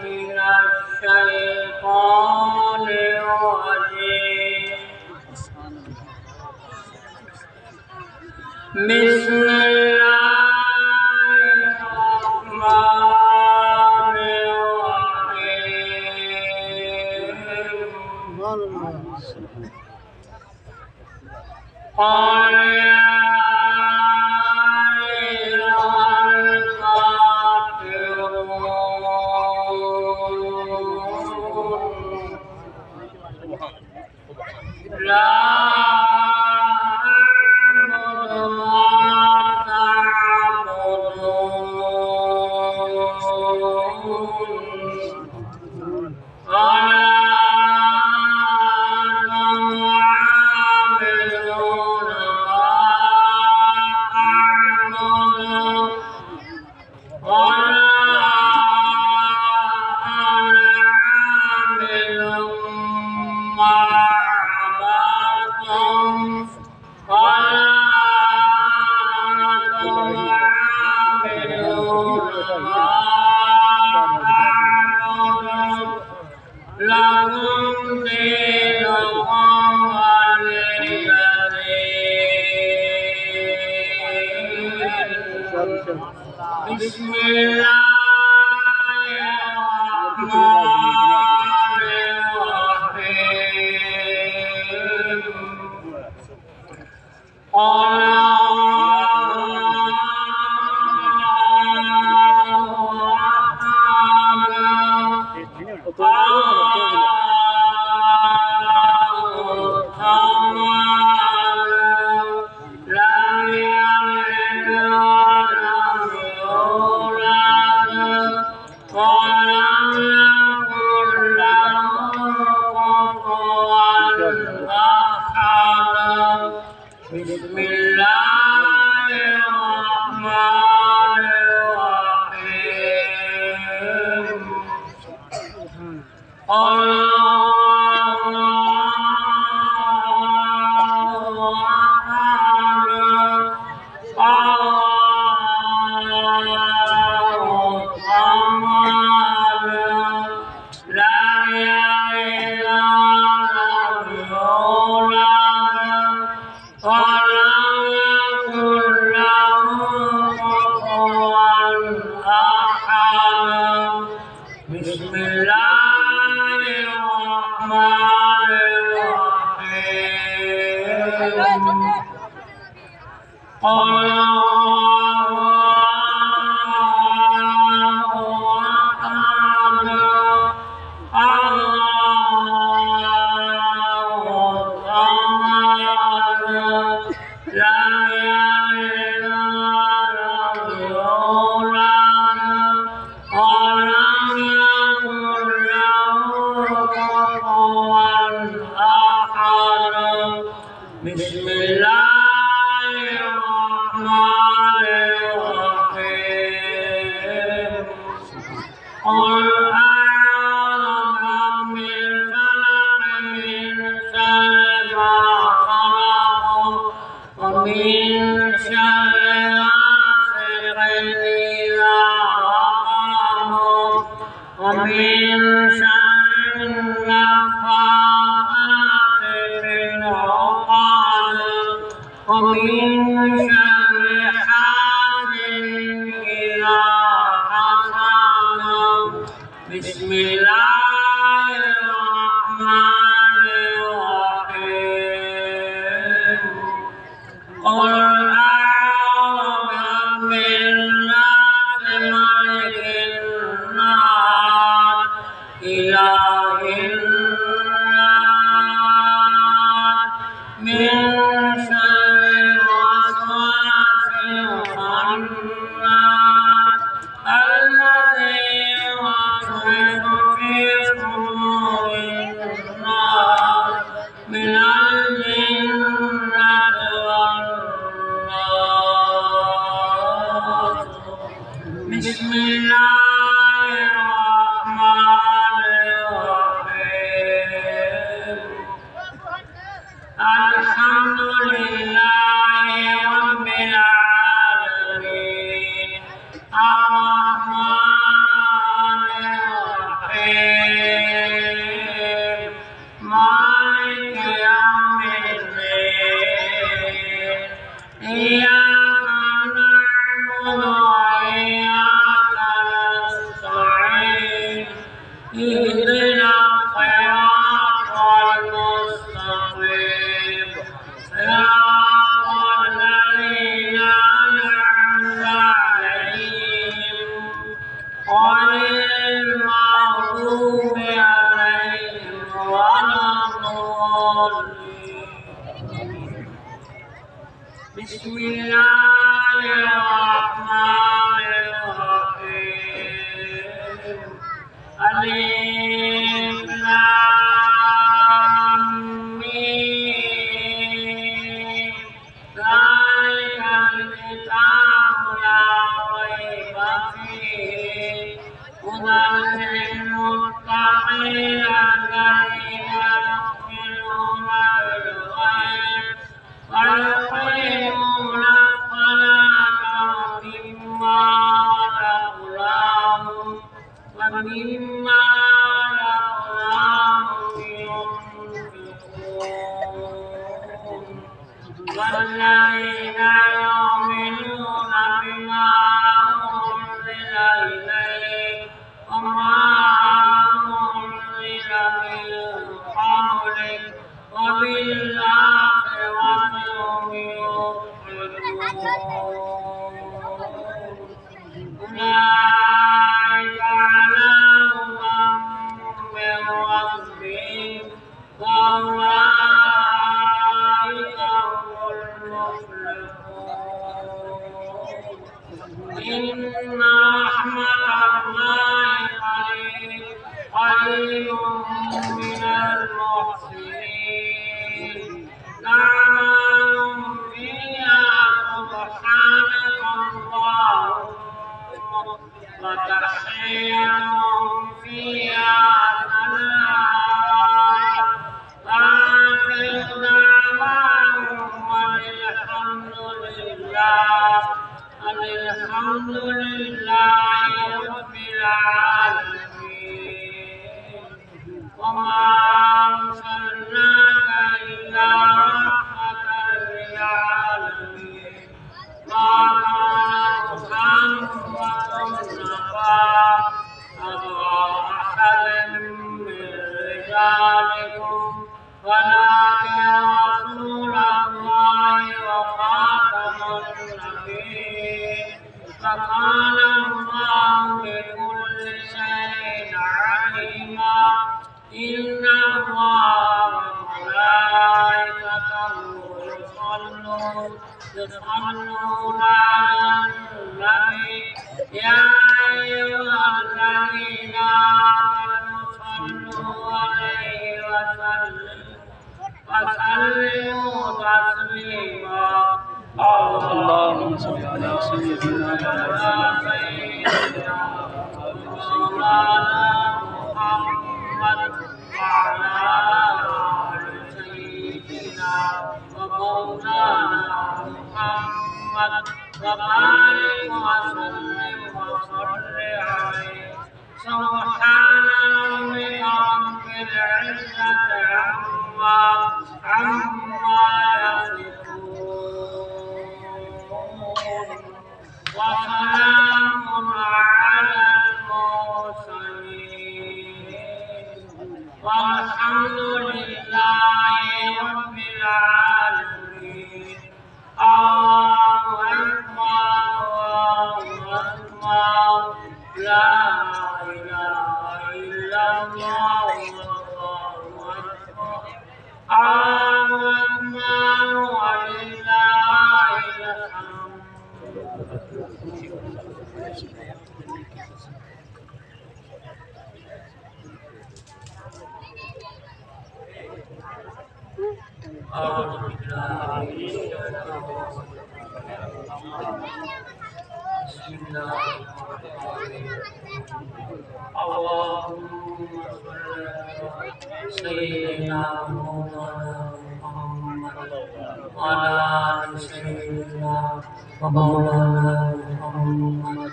من الشيطان الرجيم. بسم الله الرحمن الرحيم. قال يا أيها الكافرون لا أعبد ما تعبدون ولا لهم دينهم ولي دين. بسم الله الرحمن الرحيم. بسم الله الرحمن الرحيم. بسم الله الرحمن الرحيم. بسم الله الرحمن الرحيم. قل أعوذ بالفلق من شر ما خلق ومن شر غاسق إذا وقب ومن شر النفاثات في العقد ومن شر حاسد إذا حسد. بسم الله الرحمن الرحيم. قل أعوذ بالله ملك الناس إله الناس من شر الوسواس الخناس الذي يوسوس في غير المغضوب عليهم ولا الضالين. بسم الله الرحمن الرحيم. ألف لام ميم. ذلك الكتاب لا ريب فيه هدى للمتقين الذين يؤمنون بالغيب ويقيمون الصلاة ومما رزقناهم ينفقون. والذين يؤمنون بما أنزل إليك وما أنزل من قبلك وبالآخرة هم يوقنون. أولئك على هدى من ربهم وأولئك هم المفلحون. إن رحمة الله قريب من المحسنين. دعواهم فيها سبحانك اللهم وتحيتهم فيها سلام وآخر دعواهم الحمد لله رب العالمين. وما أرسلناك إلا رحمة للعالمين. ما كان محمد أبا أحد من رجالكم ولكن رسول الله وخاتم النبيين. فكان الله بكل شيء عليما. إن الله وملائكته يصلون على النبي. يا أيها الذين آمنوا صلوا عليه وسلموا تسليما. اللهم صل على سيدنا مولانا محمد وعلى آل سيدنا ومولانا محمد وبارك وسلم وصل عليه. سبحان ربك رب العزة عما يصفون وسلام على المرسلين والحمد لله رب العالمين. الله أكبر لا إله إلا الله والله أكبر. الله ولله الحمد. أعوذ بالله من الشيطان بسم الله الرحمن الرحيم. اللهم صل على سيدنا مولانا محمد وعلى آل سيدنا ومولانا محمد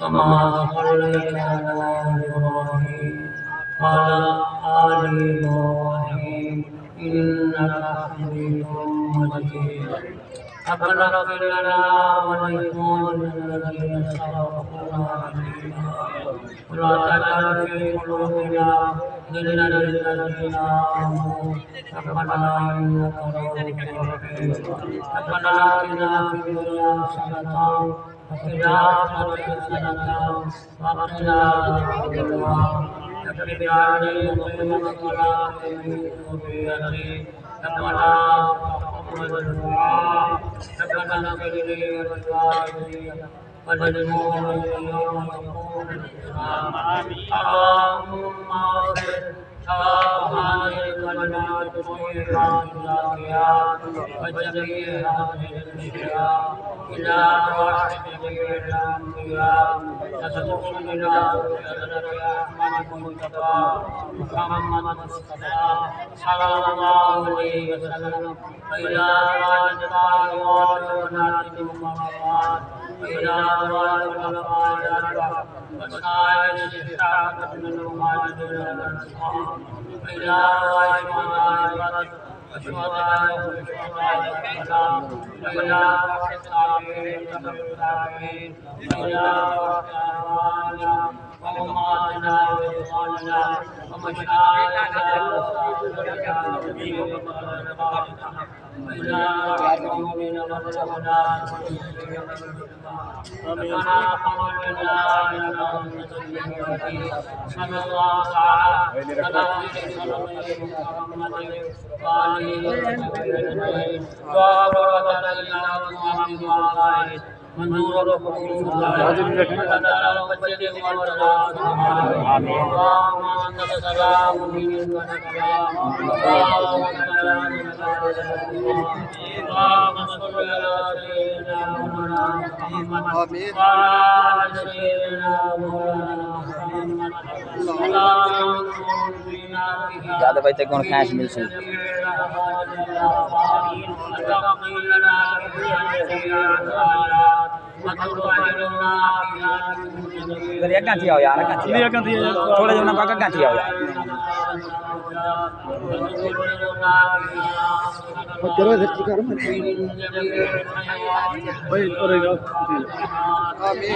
كما صليت على إبراهيم وعلى آل إبراهيم إنك حميد مجيد. ربنا اغفر لنا ولإخواننا الذين سبقونا بالإيمان ولا تجعل في قلوبنا غلا للذين آمنوا ربنا إنك رؤوف رحيم. ربنا آتنا في الدنيا حسنة ज़्यादा भाई तक कौन कैश मिल सी करिए गांठी आओ यार गांठी थोड़ा जो ना पाका गांठी आओ यार करो धरती कर भाई करेगा आमीन